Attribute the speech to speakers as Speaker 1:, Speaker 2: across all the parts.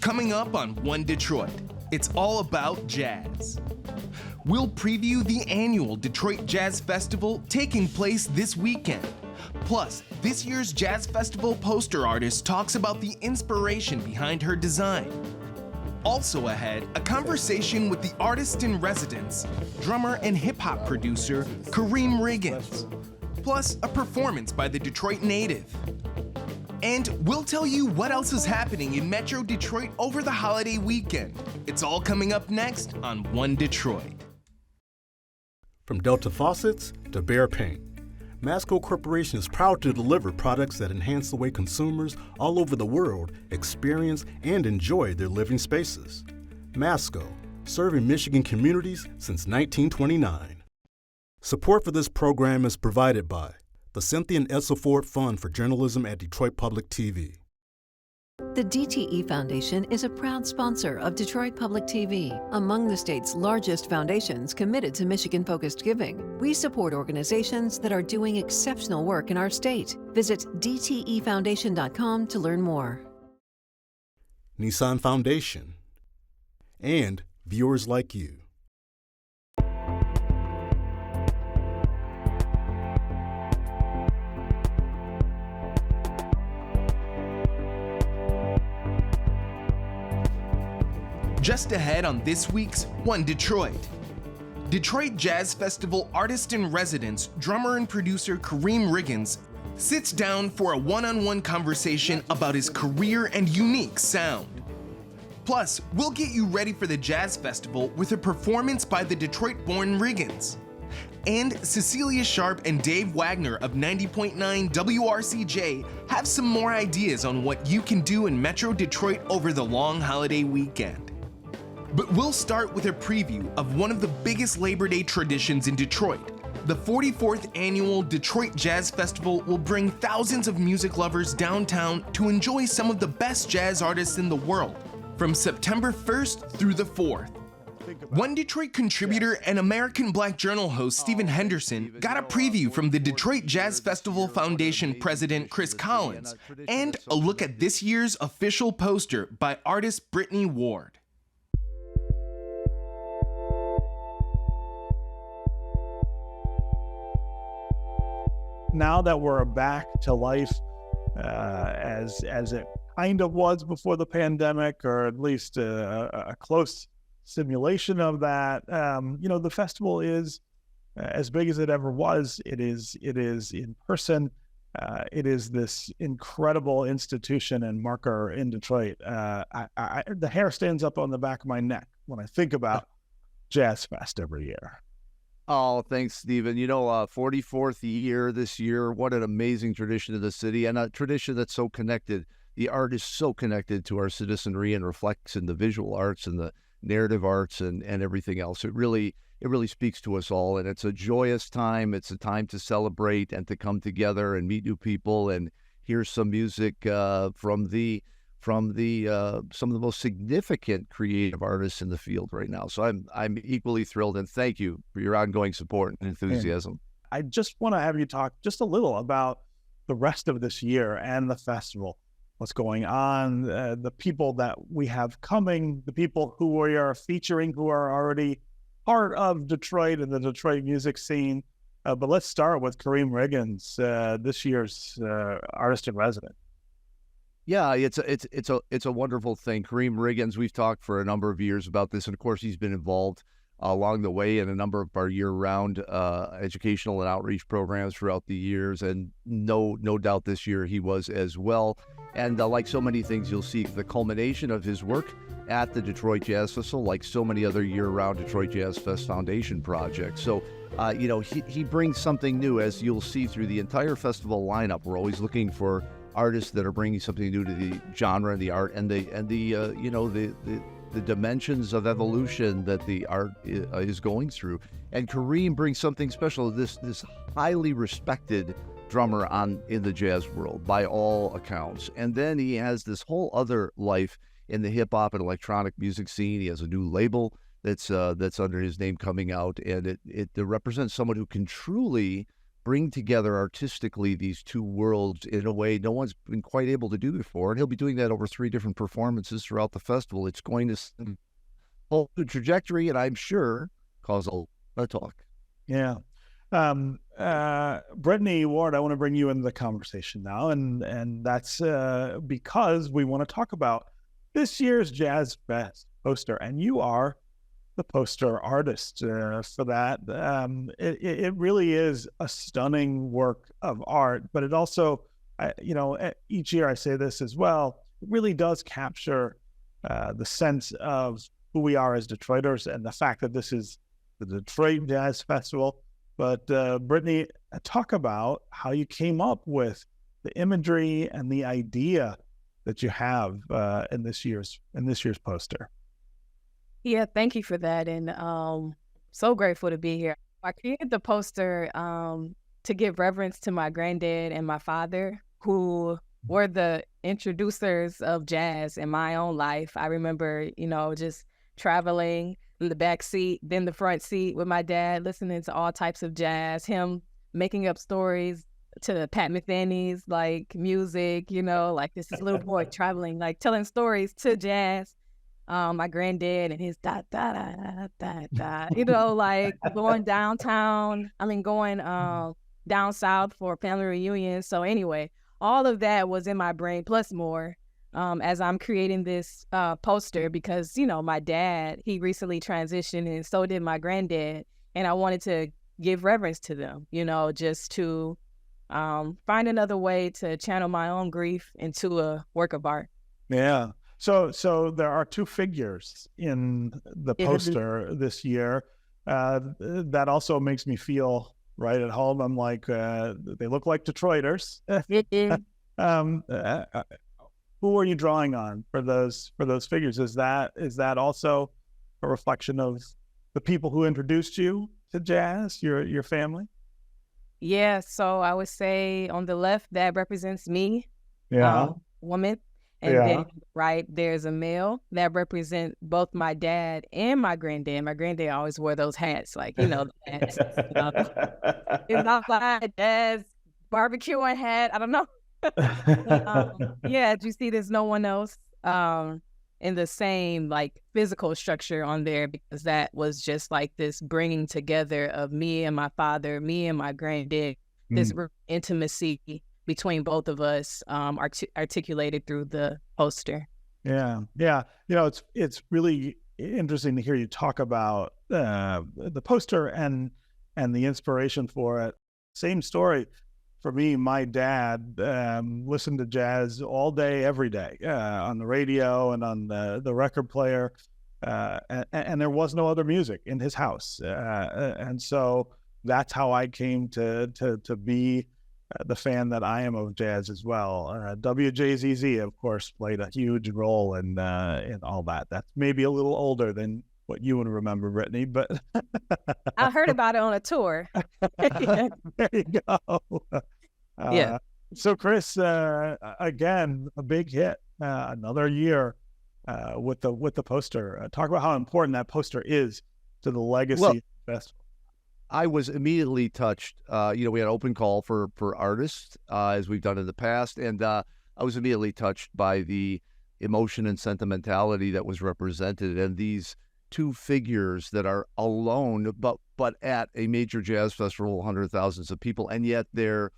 Speaker 1: Coming up on One Detroit, it's all about jazz. We'll preview the annual Detroit Jazz Festival taking place this weekend. Plus, this year's Jazz Festival poster artist talks about the inspiration behind her design. Also ahead, a conversation with the artist-in-residence, drummer and hip-hop producer, Kareem Riggins. Plus, a performance by the Detroit native. And we'll tell you what else is happening in Metro Detroit over the holiday weekend. It's all coming up next on One Detroit.
Speaker 2: From Delta Faucets to Behr Paint, Masco Corporation is proud to deliver products that enhance the way consumers all over the world experience and enjoy their living spaces. Masco, serving Michigan communities since 1929. Support for this program is provided by the Cynthia and Edsel Ford Fund for Journalism at Detroit Public TV.
Speaker 3: The DTE Foundation is a proud sponsor of Detroit Public TV, among the state's largest foundations committed to Michigan-focused giving. We support organizations that are doing exceptional work in our state. Visit dtefoundation.com to learn more.
Speaker 2: Nissan Foundation and viewers like you.
Speaker 1: Just ahead on this week's One Detroit. Detroit Jazz Festival artist-in-residence, drummer and producer Karriem Riggins sits down for a one-on-one conversation about his career and unique sound. Plus, we'll get you ready for the Jazz Festival with a performance by the Detroit-born Riggins. And Cecilia Sharp and Dave Wagner of 90.9 WRCJ have some more ideas on what you can do in Metro Detroit over the long holiday weekend. But we'll start with a preview of one of the biggest Labor Day traditions in Detroit. The 44th annual Detroit Jazz Festival will bring thousands of music lovers downtown to enjoy some of the best jazz artists in the world, from September 1st through the 4th. One Detroit contributor and American Black Journal host Stephen Henderson got a preview from the Detroit Jazz Festival Foundation president Chris Collins, and a look at this year's official poster by artist Brittini Ward.
Speaker 4: Now that we're back to life as it kind of was before the pandemic, or at least a close simulation of that, the festival is as big as it ever was. It is in person. It is this incredible institution and marker in Detroit. The hair stands up on the back of my neck when I think about Jazz Fest every year.
Speaker 5: Oh, thanks, Stephen. 44th year this year. What an amazing tradition of the city, and a tradition that's so connected. The art is so connected to our citizenry and reflects in the visual arts and the narrative arts and everything else. It really speaks to us all, and it's a joyous time. It's a time to celebrate and to come together and meet new people and hear some music from some of the most significant creative artists in the field right now. So I'm equally thrilled, and thank you for your ongoing support and enthusiasm.
Speaker 4: I just want to have you talk just a little about the rest of this year and the festival. What's going on, the people that we have coming, the people who we are featuring who are already part of Detroit and the Detroit music scene. But let's start with Kareem Riggins, this year's artist in residence.
Speaker 5: Yeah, it's a wonderful thing. Kareem Riggins, we've talked for a number of years about this, and of course he's been involved along the way in a number of our year-round educational and outreach programs throughout the years, and no doubt this year he was as well. And like so many things, you'll see the culmination of his work at the Detroit Jazz Festival, like so many other year-round Detroit Jazz Fest Foundation projects. So, he brings something new, as you'll see through the entire festival lineup. We're always looking for artists that are bringing something new to the genre and the art and the dimensions of evolution that the art is going through. And Kareem brings something special. This highly respected drummer in the jazz world by all accounts. And then he has this whole other life in the hip hop and electronic music scene. He has a new label that's under his name coming out, and it represents someone who can truly bring together artistically these two worlds in a way no one's been quite able to do before. And he'll be doing that over 3 different performances throughout the festival. It's going to send a whole new trajectory, and I'm sure cause a lot of talk.
Speaker 4: Yeah. Brittany Ward, I want to bring you into the conversation now, and that's because we want to talk about this year's Jazz Fest poster, and you are the poster artist for that. It really is a stunning work of art, but it also, each year I say this as well, it really does capture the sense of who we are as Detroiters and the fact that this is the Detroit Jazz Festival. But Brittany, talk about how you came up with the imagery and the idea that you have in this year's poster.
Speaker 6: Yeah, thank you for that, and so grateful to be here. I created the poster to give reverence to my granddad and my father, who were the introducers of jazz in my own life. I remember, just traveling in the back seat, then the front seat with my dad, listening to all types of jazz, him making up stories to Pat Metheny's like music, like this little boy traveling, like telling stories to jazz. My granddad and his da da da da da, like going downtown. Going down south for family reunions. So anyway, all of that was in my brain plus more as I'm creating this poster because my dad, he recently transitioned, and so did my granddad, and I wanted to give reverence to them. Just to find another way to channel my own grief into a work of art.
Speaker 4: Yeah. So there are 2 figures in the poster this year. That also makes me feel right at home. I'm like, they look like Detroiters. Who are you drawing on for those figures? Is that also a reflection of the people who introduced you to jazz, your family?
Speaker 6: Yeah. So I would say on the left, that represents me, woman. And then on the right, there's a male that represents both my dad and my granddad. My granddad always wore those hats, like, the hats. It's not like dad's barbecuing hat. I don't know. As you see, there's no one else in the same, like, physical structure on there because that was just like this bringing together of me and my father, me and my granddad, this intimacy between both of us articulated through the poster.
Speaker 4: Yeah. It's really interesting to hear you talk about the poster and the inspiration for it. Same story for me. My dad listened to jazz all day, every day, on the radio and on the record player, and there was no other music in his house, and so that's how I came to be the fan that I am of jazz as well. WJZZ, of course, played a huge role in all that. That's maybe a little older than what you would remember, Brittany, but
Speaker 6: I heard about it on a tour.
Speaker 4: There you go.
Speaker 6: Yeah.
Speaker 4: So, Chris, again, a big hit. Another year with the poster. Talk about how important that poster is to the legacy festival.
Speaker 5: I was immediately touched. We had an open call for artists, as we've done in the past, and I was immediately touched by the emotion and sentimentality that was represented, and these 2 figures that are alone, but at a major jazz festival, hundreds of thousands of people, and yet their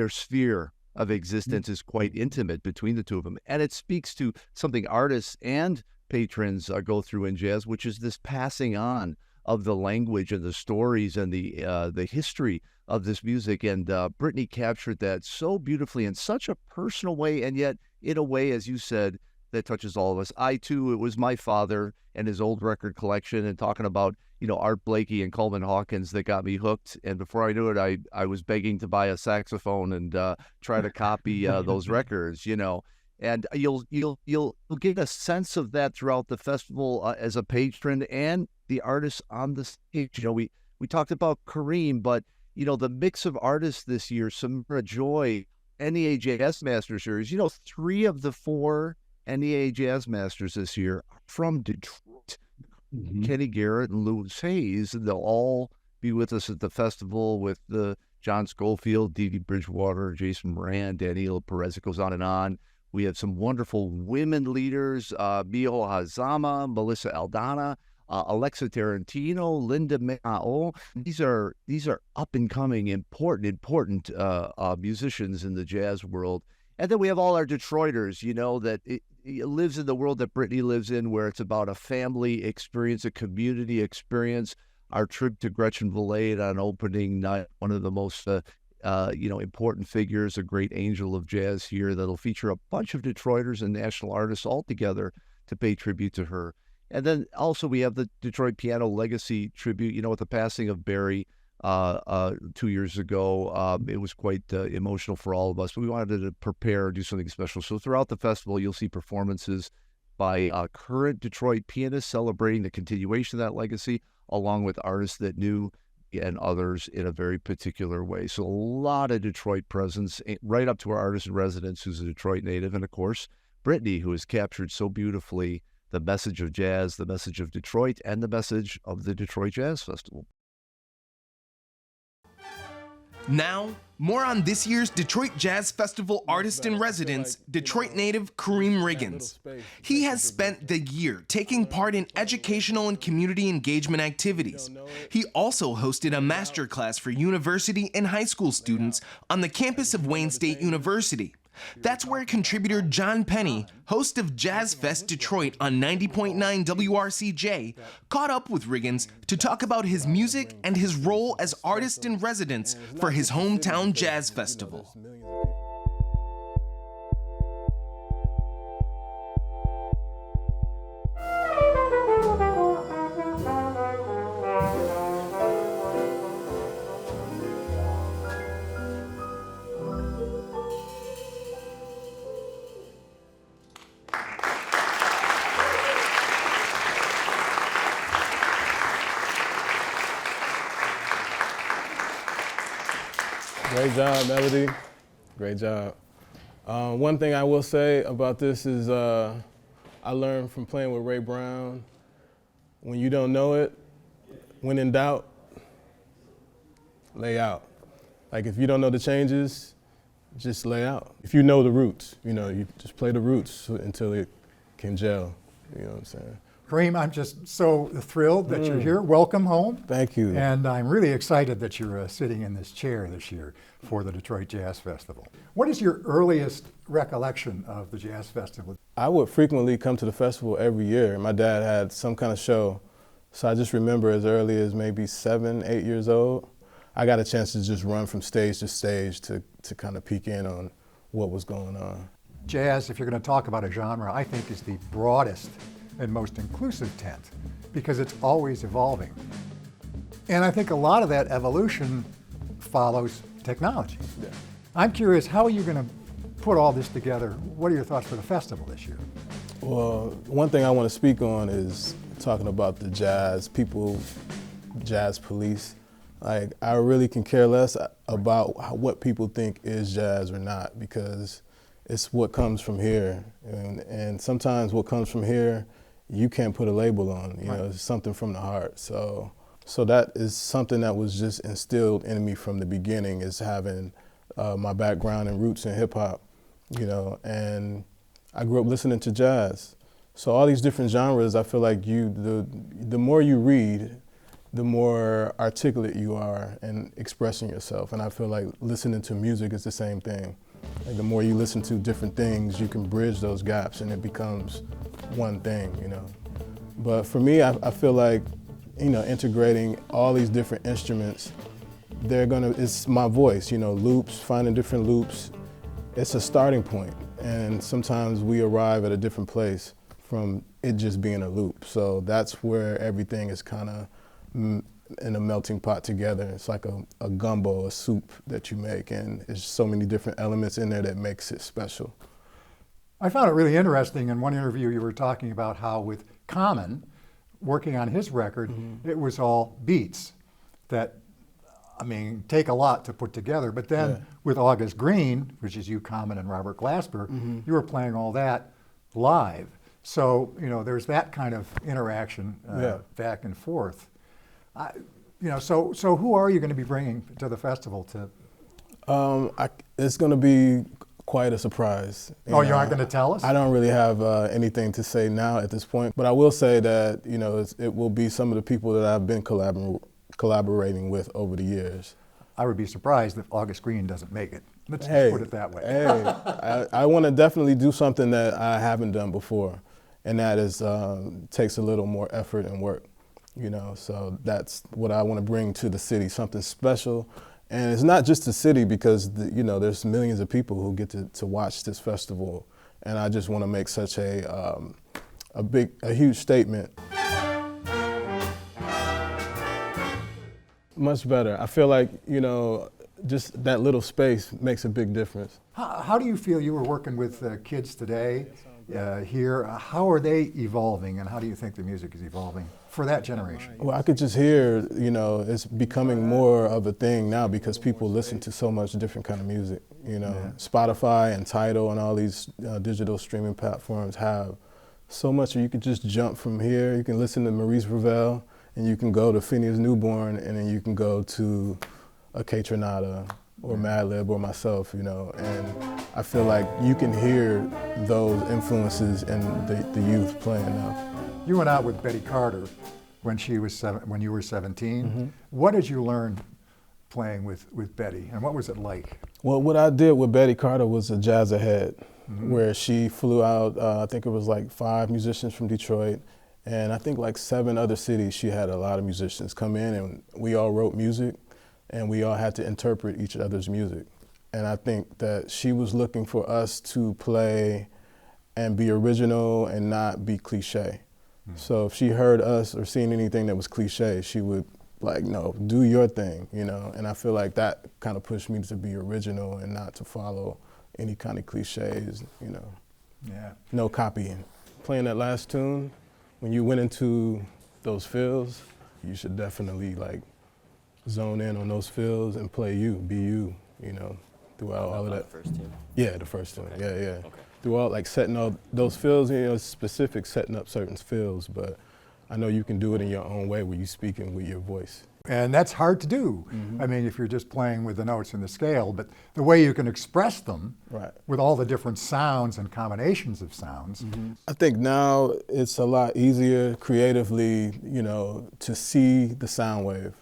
Speaker 5: sphere of existence is quite intimate between the 2 of them, and it speaks to something artists and patrons go through in jazz, which is this passing on of the language and the stories and the history of this music. And Brittany captured that so beautifully in such a personal way, and yet in a way, as you said, that touches all of us. It was my father and his old record collection and talking about, Art Blakey and Coleman Hawkins that got me hooked. And before I knew it, I was begging to buy a saxophone and try to copy those records, And you'll get a sense of that throughout the festival as a patron and the artists on the stage. We talked about Kareem, but the mix of artists this year: Samara Joy, NEA Jazz Masters Series. 3 of the 4 NEA Jazz Masters this year are from Detroit. Kenny Garrett and Louis Hayes, and they'll all be with us at the festival with the John Schofield, Dee Dee Bridgewater, Jason Moran, Daniela Perez. It goes on and on. We have some wonderful women leaders, Miho Hazama, Melissa Aldana, Alexa Tarantino, Linda Mao. These are up and coming, important musicians in the jazz world. And then we have all our Detroiters, that it lives in the world that Brittany lives in, where it's about a family experience, a community experience. Our trip to Gretchen Valade on opening night, one of the most important figures, a great angel of jazz here, that'll feature a bunch of Detroiters and national artists all together to pay tribute to her. And then also we have the Detroit Piano Legacy Tribute, with the passing of Barry 2 years ago. It was quite emotional for all of us, but we wanted to prepare, do something special. So throughout the festival, you'll see performances by current Detroit pianists celebrating the continuation of that legacy, along with artists that knew and others in a very particular way. So a lot of Detroit presence, right up to our artist in residence, who's a Detroit native, and of course, Brittany, who has captured so beautifully the message of jazz, the message of Detroit, and the message of the Detroit Jazz Festival.
Speaker 1: Now, more on this year's Detroit Jazz Festival artist in residence, Detroit native Kareem Riggins. He has spent the year taking part in educational and community engagement activities. He also hosted a masterclass for university and high school students on the campus of Wayne State University. That's where contributor John Penny, host of Jazz Fest Detroit on 90.9 WRCJ, caught up with Riggins to talk about his music and his role as artist in residence for his hometown jazz festival.
Speaker 7: Great job, Melody. Great job. One thing I will say about this is I learned from playing with Ray Brown, when you don't know it, when in doubt, lay out. Like if you don't know the changes, just lay out. If you know the roots, you just play the roots until it can gel, you know what I'm saying?
Speaker 8: Kareem, I'm just so thrilled that you're here. Welcome home.
Speaker 7: Thank you.
Speaker 8: And I'm really excited that you're sitting in this chair this year for the Detroit Jazz Festival. What is your earliest recollection of the Jazz Festival?
Speaker 7: I would frequently come to the festival every year. My dad had some kind of show, so I just remember as early as maybe 7, 8 years old, I got a chance to just run from stage to stage to kind of peek in on what was going on.
Speaker 8: Jazz, if you're going to talk about a genre, I think is the broadest and most inclusive tent because it's always evolving. And I think a lot of that evolution follows technology. Yeah. I'm curious, how are you going to put all this together? What are your thoughts for the festival this year?
Speaker 7: Well, one thing I want to speak on is talking about the jazz police. Like, I really can care less about what people think is jazz or not, because it's what comes from here. And sometimes what comes from here, you can't put a label on, it's something from the heart. So that is something that was just instilled in me from the beginning, is having my background and roots in hip hop, and I grew up listening to jazz. So all these different genres, I feel like the more you read, the more articulate you are in expressing yourself. And I feel like listening to music is the same thing. Like the more you listen to different things, you can bridge those gaps and it becomes one thing, But for me, I feel like, integrating all these different instruments, it's my voice, loops, finding different loops. It's a starting point. And sometimes we arrive at a different place from it just being a loop. So that's where everything is kind of in a melting pot together. It's like a gumbo, a soup that you make, and there's so many different elements in there that makes it special.
Speaker 8: I found it really interesting in one interview you were talking about how with Common, working on his record, it was all beats that, take a lot to put together. But then with August Green, which is you, Common, and Robert Glasper, you were playing all that live. So, there's that kind of interaction back and forth. So who are you going to be bringing to the festival?
Speaker 7: It's going to be quite a surprise.
Speaker 8: You aren't going to tell us?
Speaker 7: I don't really have anything to say now at this point, but I will say that it will be some of the people that I've been collaborating with over the years.
Speaker 8: I would be surprised if August Green doesn't make it. Let's just put it that way.
Speaker 7: I want to definitely do something that I haven't done before, and that is takes a little more effort and work. So that's what I want to bring to the city, something special. And it's not just the city, because there's millions of people who get to watch this festival, and I just want to make such a huge statement. Much better. I feel like just that little space makes a big difference.
Speaker 8: How do you feel? You were working with kids today here. How are they evolving, and how do you think the music is evolving for that generation?
Speaker 7: Well, I could just hear, it's becoming more of a thing now because people listen to so much different kind of music. Spotify and Tidal and all these digital streaming platforms have so much. You could just jump from here. You can listen to Maurice Ravel, and you can go to Phineas Newborn, and then you can go to a Kate Renata or Madlib or myself, and I feel like you can hear those influences in the youth playing now.
Speaker 8: You went out with Betty Carter when you were 17. Mm-hmm. What did you learn playing with Betty, and what was it like?
Speaker 7: Well, what I did with Betty Carter was a jazz ahead, mm-hmm. where she flew out, I think it was like 5 musicians from Detroit, and I think like 7 other cities. She had a lot of musicians come in, and we all wrote music, and we all had to interpret each other's music. And I think that she was looking for us to play and be original and not be cliche. Mm-hmm. So if she heard us or seen anything that was cliche, she would no, do your thing, And I feel like that kind of pushed me to be original and not to follow any kind of cliches,
Speaker 8: Yeah.
Speaker 7: No copying. Playing that last tune, when you went into those fills, you should definitely zone in on those fills and play you, be you, throughout all of that.
Speaker 9: The first tune?
Speaker 7: Yeah, the first tune,
Speaker 9: Okay.
Speaker 7: yeah.
Speaker 9: Okay.
Speaker 7: Throughout setting all those fills, specific setting up certain fills, but I know you can do it in your own way where you're speaking with your voice.
Speaker 8: And that's hard to do. Mm-hmm. I mean, if you're just playing with the notes and the scale, but the way you can express them
Speaker 7: right.
Speaker 8: with all the different sounds and combinations of sounds.
Speaker 7: Mm-hmm. I think now it's a lot easier creatively, to see the sound wave.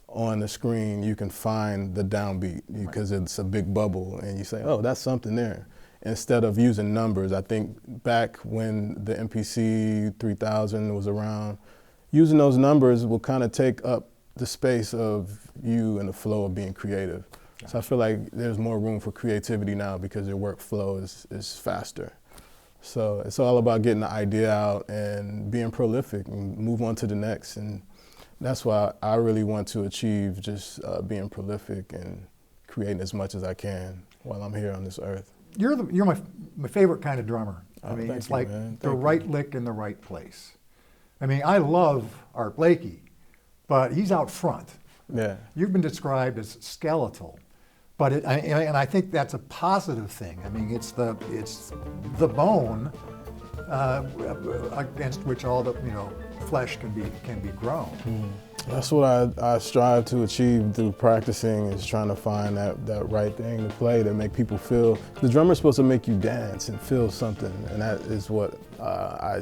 Speaker 7: On the screen, you can find the downbeat because it's a big bubble, and you say, oh, that's something there. Instead of using numbers, I think back when the MPC 3000 was around, using those numbers will kind of take up the space of you and the flow of being creative. Yeah. So I feel like there's more room for creativity now because your workflow is faster. So it's all about getting the idea out and being prolific and move on to the next. And that's why I really want to achieve just being prolific and creating as much as I can while I'm here on this earth.
Speaker 8: You're my favorite kind of drummer. I mean, it's like the right lick in the right place. I mean, I love Art Blakey, but he's out front.
Speaker 7: Yeah.
Speaker 8: You've been described as skeletal, but and I think that's a positive thing. I mean, it's the bone against which all the flesh can be grown.
Speaker 7: Mm. That's what I strive to achieve through practicing, is trying to find that right thing to play that make people feel. The drummer's supposed to make you dance and feel something, and that is what I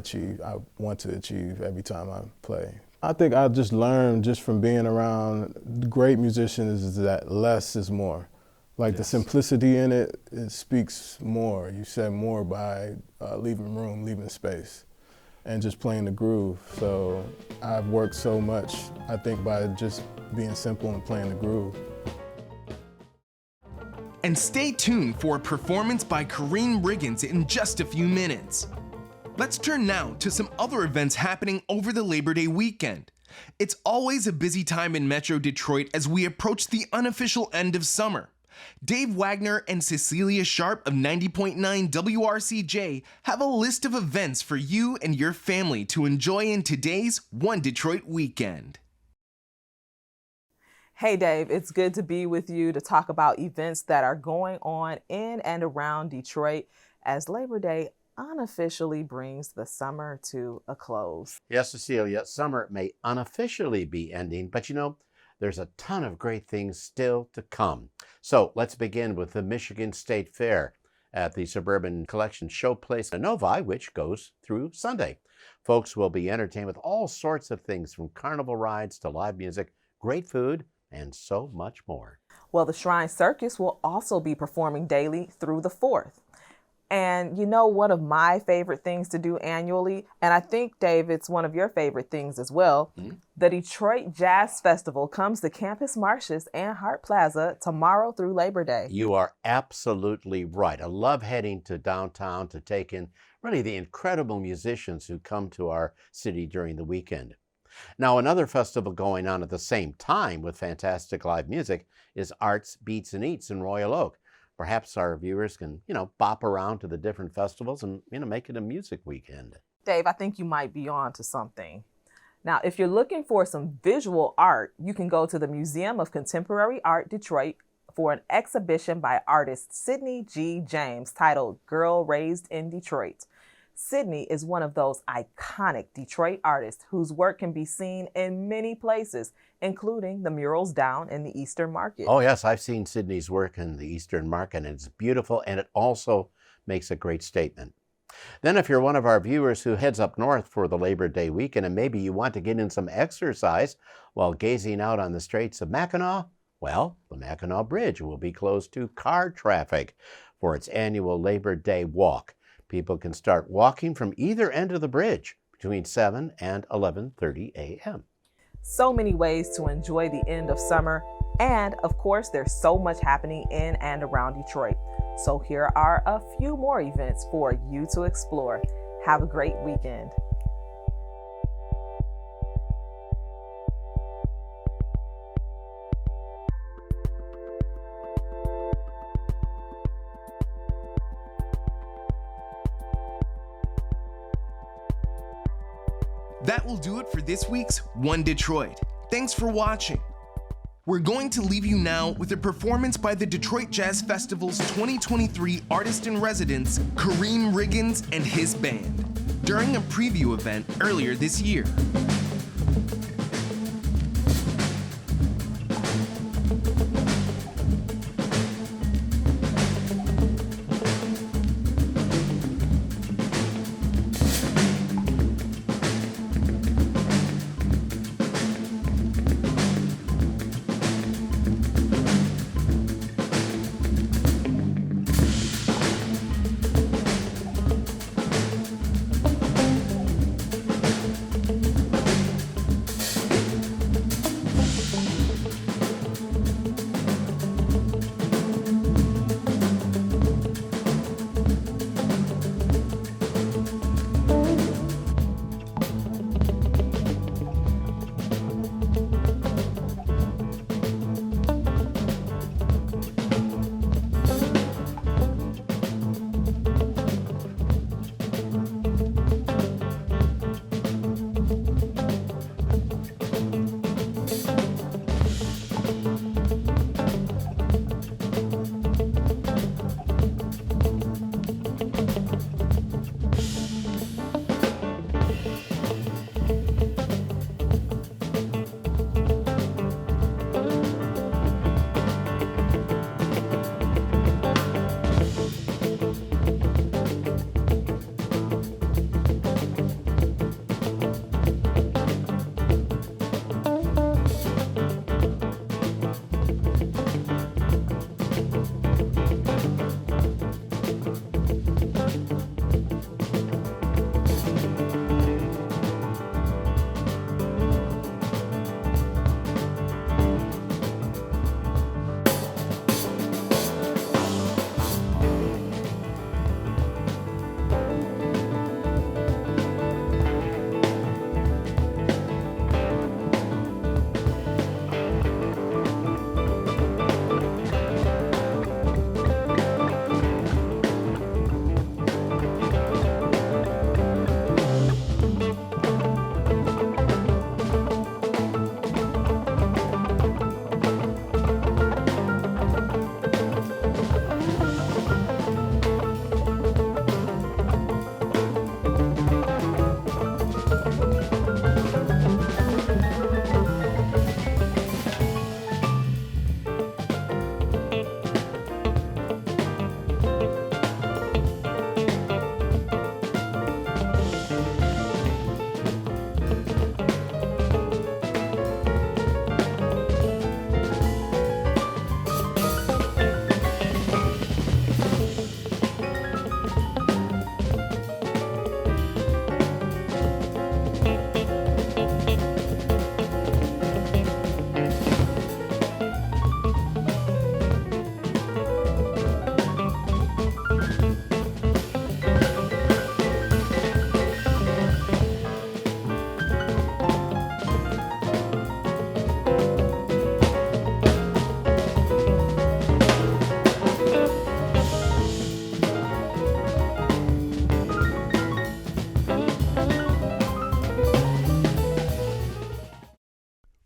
Speaker 7: want to achieve every time I play. I think I just learned just from being around great musicians is that less is more. The simplicity in it speaks more. You said more by leaving room, leaving space, and just playing the groove. So I've worked so much, I think, by just being simple and playing the groove.
Speaker 1: And stay tuned for a performance by Kareem Riggins in just a few minutes. Let's turn now to some other events happening over the Labor Day weekend. It's always a busy time in Metro Detroit as we approach the unofficial end of summer. Dave Wagner and Cecilia Sharp of 90.9 WRCJ have a list of events for you and your family to enjoy in today's One Detroit weekend.
Speaker 10: Hey Dave, it's good to be with you to talk about events that are going on in and around Detroit, as Labor Day unofficially brings the summer to a close.
Speaker 9: Yes, Cecilia, summer may unofficially be ending, but there's a ton of great things still to come. So let's begin with the Michigan State Fair at the Suburban Collection Showplace in Novi, which goes through Sunday. Folks will be entertained with all sorts of things, from carnival rides to live music, great food, and so much more.
Speaker 10: Well, the Shrine Circus will also be performing daily through the 4th. And one of my favorite things to do annually, and I think, Dave, it's one of your favorite things as well, the Detroit Jazz Festival comes to Campus Martius and Hart Plaza tomorrow through Labor Day.
Speaker 9: You are absolutely right. I love heading to downtown to take in really the incredible musicians who come to our city during the weekend. Now, another festival going on at the same time with fantastic live music is Arts, Beats, and Eats in Royal Oak. Perhaps our viewers can, bop around to the different festivals and, make it a music weekend.
Speaker 10: Dave, I think you might be on to something. Now, if you're looking for some visual art, you can go to the Museum of Contemporary Art Detroit for an exhibition by artist Sidney G. James titled Girl Raised in Detroit. Sidney is one of those iconic Detroit artists whose work can be seen in many places, including the murals down in the Eastern Market.
Speaker 9: Oh, yes, I've seen Sidney's work in the Eastern Market, and it's beautiful, and it also makes a great statement. Then if you're one of our viewers who heads up north for the Labor Day weekend, and maybe you want to get in some exercise while gazing out on the Straits of Mackinac, well, the Mackinac Bridge will be closed to car traffic for its annual Labor Day walk. People can start walking from either end of the bridge between 7 and 11:30 a.m.
Speaker 10: So many ways to enjoy the end of summer, and of course, there's so much happening in and around Detroit. So here are a few more events for you to explore. Have a great weekend.
Speaker 1: That will do it for this week's One Detroit. Thanks for watching. We're going to leave you now with a performance by the Detroit Jazz Festival's 2023 Artist in Residence, Kareem Riggins and his band, during a preview event earlier this year.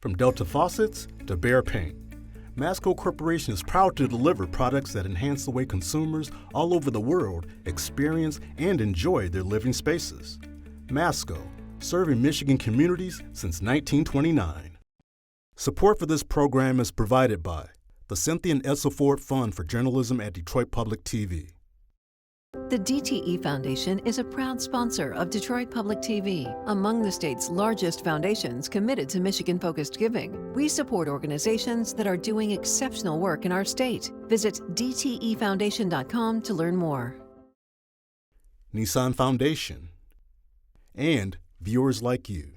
Speaker 2: From Delta faucets to Behr paint, Masco Corporation is proud to deliver products that enhance the way consumers all over the world experience and enjoy their living spaces. Masco, serving Michigan communities since 1929. Support for this program is provided by the Cynthia and Edsel Ford Fund for Journalism at Detroit Public TV.
Speaker 3: The DTE Foundation is a proud sponsor of Detroit Public TV, among the state's largest foundations committed to Michigan-focused giving. We support organizations that are doing exceptional work in our state. Visit dtefoundation.com to learn more.
Speaker 2: Nissan Foundation, and viewers like you.